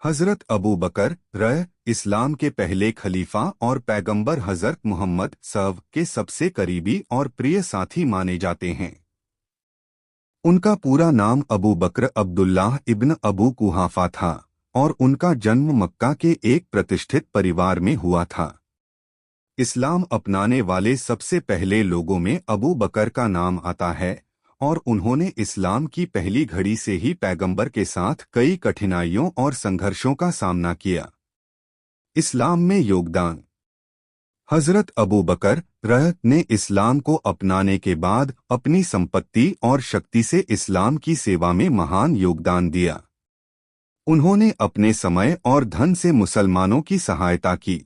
हज़रत अबू बकर इस्लाम के पहले खलीफा और पैगंबर हज़रत मुहम्मद के सबसे करीबी और प्रिय साथी माने जाते हैं। उनका पूरा नाम अबू बकर अब्दुल्लाह इब्न अबू कुहाफा था और उनका जन्म मक्का के एक प्रतिष्ठित परिवार में हुआ था। इस्लाम अपनाने वाले सबसे पहले लोगों में अबू बकर का नाम आता है और उन्होंने इस्लाम की पहली घड़ी से ही पैगंबर के साथ कई कठिनाइयों और संघर्षों का सामना किया। इस्लाम में योगदान। हज़रत अबू बकर ने इस्लाम को अपनाने के बाद अपनी संपत्ति और शक्ति से इस्लाम की सेवा में महान योगदान दिया। उन्होंने अपने समय और धन से मुसलमानों की सहायता की।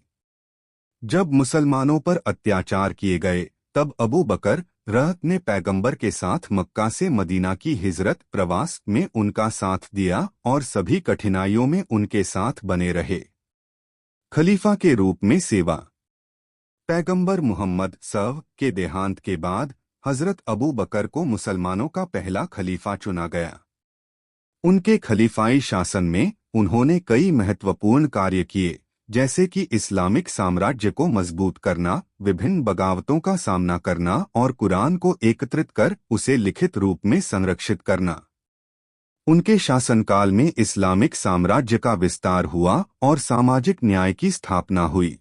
जब मुसलमानों पर अत्याचार किए गए तब अबू बकर ने पैगंबर के साथ मक्का से मदीना की हिजरत प्रवास में उनका साथ दिया और सभी कठिनाइयों में उनके साथ बने रहे। खलीफा के रूप में सेवा। पैगंबर मुहम्मद के देहांत के बाद हज़रत अबू बकर को मुसलमानों का पहला खलीफा चुना गया। उनके खलीफाई शासन में उन्होंने कई महत्वपूर्ण कार्य किए, जैसे कि इस्लामिक साम्राज्य को मजबूत करना, विभिन्न बगावतों का सामना करना और कुरान को एकत्रित कर उसे लिखित रूप में संरक्षित करना। उनके शासनकाल में इस्लामिक साम्राज्य का विस्तार हुआ और सामाजिक न्याय की स्थापना हुई।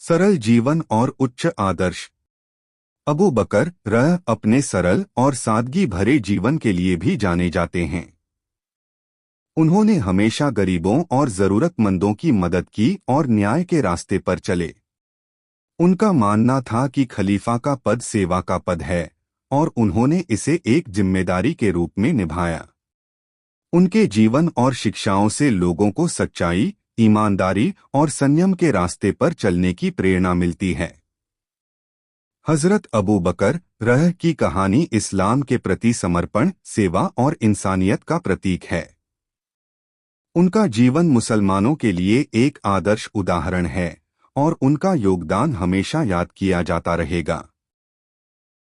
सरल जीवन और उच्च आदर्श। अबू बकर अपने सरल और सादगी भरे जीवन के लिए भी जाने जाते हैं। उन्होंने हमेशा गरीबों और जरूरतमंदों की मदद की और न्याय के रास्ते पर चले। उनका मानना था कि खलीफा का पद सेवा का पद है और उन्होंने इसे एक जिम्मेदारी के रूप में निभाया। उनके जीवन और शिक्षाओं से लोगों को सच्चाई, ईमानदारी और संयम के रास्ते पर चलने की प्रेरणा मिलती है। हज़रत अबू बकर की कहानी इस्लाम के प्रति समर्पण, सेवा और इंसानियत का प्रतीक है। उनका जीवन मुसलमानों के लिए एक आदर्श उदाहरण है और उनका योगदान हमेशा याद किया जाता रहेगा।